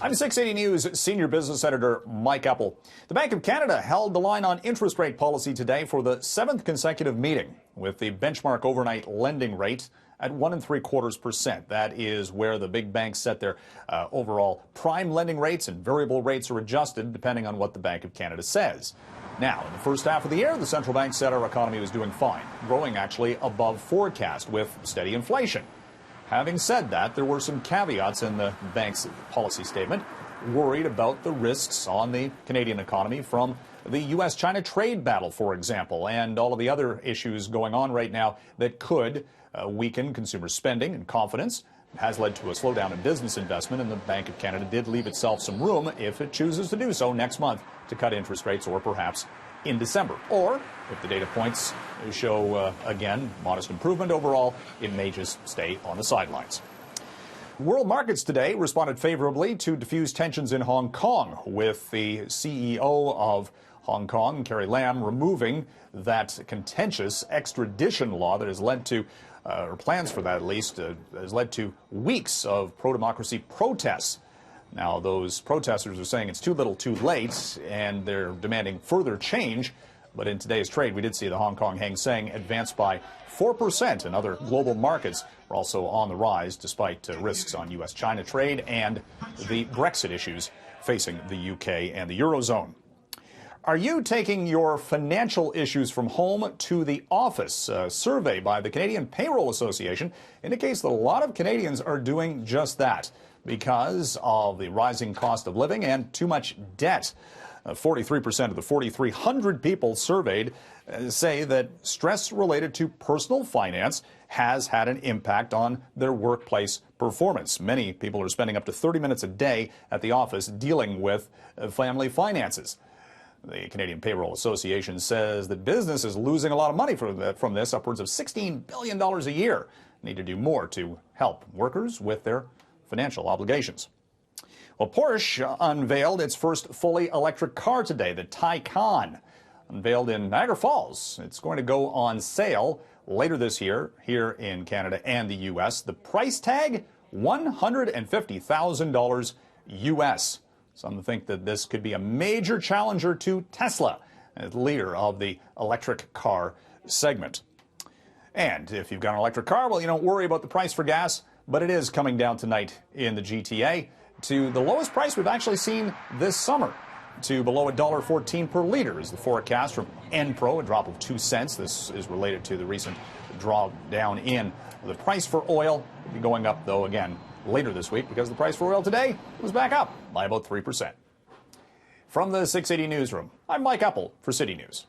I'm 680 News senior business editor Mike Eppel. The Bank of Canada held the line on interest rate policy today for the 7th consecutive meeting, with the benchmark overnight lending rate at 1.75%. That is where the big banks set their overall prime lending rates, and variable rates are adjusted depending on what the Bank of Canada says. Now, in the first half of the year, the central bank said our economy was doing fine, growing actually above forecast with steady inflation. Having said that, there were some caveats in the bank's policy statement, worried about the risks on the Canadian economy from the U.S.-China trade battle, for example, and all of the other issues going on right now that could weaken consumer spending and confidence. It has led to a slowdown in business investment, and the Bank of Canada did leave itself some room, if it chooses to do so next month, to cut interest rates, or perhaps in December. Or, if the data points show, again, modest improvement overall, it may just stay on the sidelines. World markets today responded favorably to diffused tensions in Hong Kong, with the CEO of Hong Kong, Carrie Lam, removing that contentious extradition law that has led to, or plans for that at least, has led to weeks of pro-democracy protests. Now, those protesters are saying it's too little too late, and they're demanding further change. But in today's trade, we did see the Hong Kong Hang Seng advance by 4%, and other global markets are also on the rise, despite risks on U.S.-China trade and the Brexit issues facing the U.K. and the Eurozone. Are you taking your financial issues from home to the office? A survey by the Canadian Payroll Association indicates that a lot of Canadians are doing just that, because of the rising cost of living and too much debt. 43% of the 4,300 people surveyed say that stress related to personal finance has had an impact on their workplace performance. Many people are spending up to 30 minutes a day at the office dealing with family finances. The Canadian Payroll Association says that business is losing a lot of money from this, upwards of $16 billion a year. Need to do more to help workers with their financial obligations. Well, Porsche unveiled its first fully electric car today, the Taycan, unveiled in Niagara Falls. It's going to go on sale later this year here in Canada and the U.S. The price tag, $150,000 U.S. Some think that this could be a major challenger to Tesla, the leader of the electric car segment. And if you've got an electric car, well, you don't worry about the price for gas, but it is coming down tonight in the GTA to the lowest price we've actually seen this summer, to below $1.14 per liter is the forecast from Enpro, a drop of 2 cents. This is related to the recent drawdown in the price for oil. Will be going up, though, again later this week, because the price for oil today was back up by about 3%. From the 680 newsroom, I'm Mike Eppel for City News.